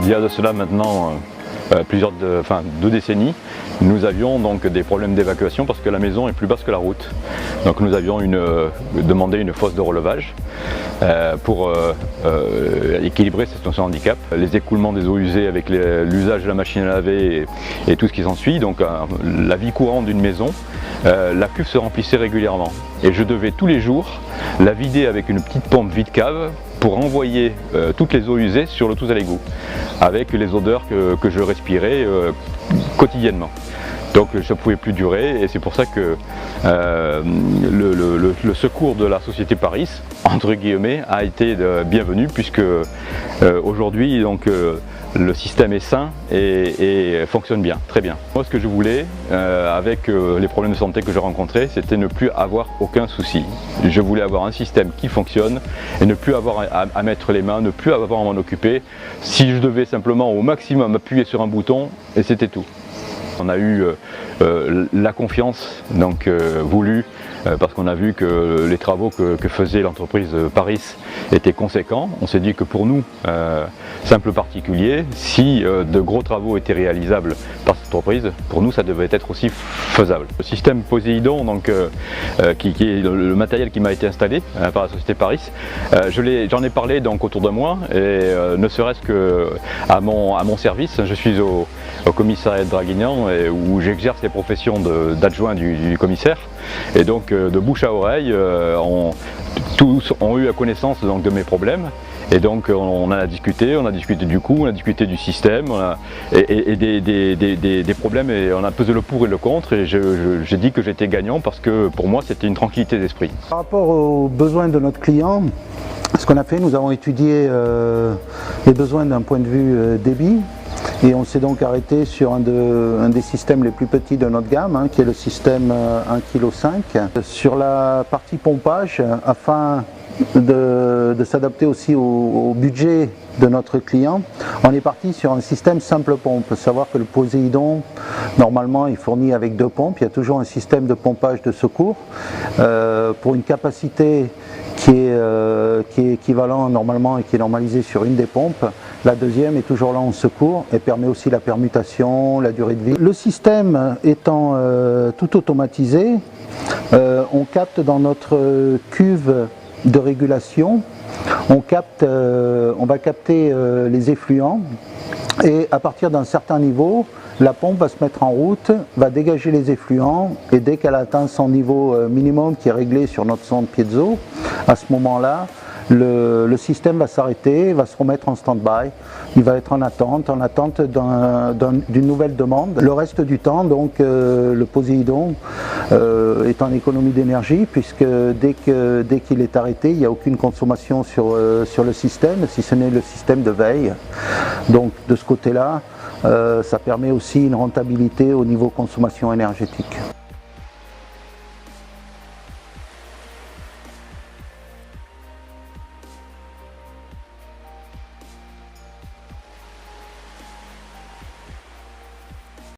il y a de cela maintenant 2 décennies, nous avions donc des problèmes d'évacuation parce que la maison est plus basse que la route. Donc nous avions demandé une fosse de relevage pour équilibrer cette situation de handicap. Les écoulements des eaux usées avec l'usage de la machine à laver et tout ce qui s'ensuit, donc la vie courante d'une maison, la cuve se remplissait régulièrement. Et je devais tous les jours la vider avec une petite pompe vide-cave pour envoyer toutes les eaux usées sur le tous à l'égout, avec les odeurs que je respirais quotidiennement. Donc ça ne pouvait plus durer et c'est pour ça que le secours de la société Paris, entre guillemets, a été bienvenu puisque aujourd'hui donc le système est sain et fonctionne bien, très bien. Moi ce que je voulais avec les problèmes de santé que j'ai rencontrés, c'était ne plus avoir aucun souci. Je voulais avoir un système qui fonctionne et ne plus avoir à mettre les mains, ne plus avoir à m'en occuper. Si je devais simplement au maximum appuyer sur un bouton et c'était tout. On a eu la confiance donc voulue parce qu'on a vu que les travaux que faisait l'entreprise Paris étaient conséquents. On s'est dit que pour nous, simples particuliers, si de gros travaux étaient réalisables par cette entreprise, pour nous ça devait être aussi faisable. Le système Poséidon, donc, qui est le matériel qui m'a été installé par la société Paris, j'en ai parlé donc autour de moi et ne serait-ce qu'à mon service, je suis au commissariat de Draguignan où j'exerce les professions d'adjoint du commissaire et donc de bouche à oreille tous ont eu connaissance donc, de mes problèmes et donc on en a discuté du coût, on a discuté du système et des problèmes et on a pesé le pour et le contre et j'ai dit que j'étais gagnant parce que pour moi c'était une tranquillité d'esprit. Par rapport aux besoins de notre client, ce qu'on a fait, nous avons étudié les besoins d'un point de vue débit. Et on s'est donc arrêté sur un des systèmes les plus petits de notre gamme, qui est le système 1,5 kg. Sur la partie pompage, afin de s'adapter aussi au budget de notre client, on est parti sur un système simple pompe. Savoir que le Poséidon, normalement, est fourni avec 2 pompes. Il y a toujours un système de pompage de secours pour une capacité qui est équivalent normalement et qui est normalisé sur une des pompes. La deuxième est toujours là en secours et permet aussi la permutation, la durée de vie. Le système étant tout automatisé, on capte dans notre cuve de régulation, on va capter les effluents et à partir d'un certain niveau, la pompe va se mettre en route, va dégager les effluents et dès qu'elle atteint son niveau minimum qui est réglé sur notre sonde piezo, à ce moment-là, le système va s'arrêter, va se remettre en stand-by, il va être en attente d'une nouvelle demande. Le reste du temps, donc, le Poséidon est en économie d'énergie puisque dès qu'il est arrêté, il n'y a aucune consommation sur le système, si ce n'est le système de veille. Donc de ce côté-là, ça permet aussi une rentabilité au niveau consommation énergétique.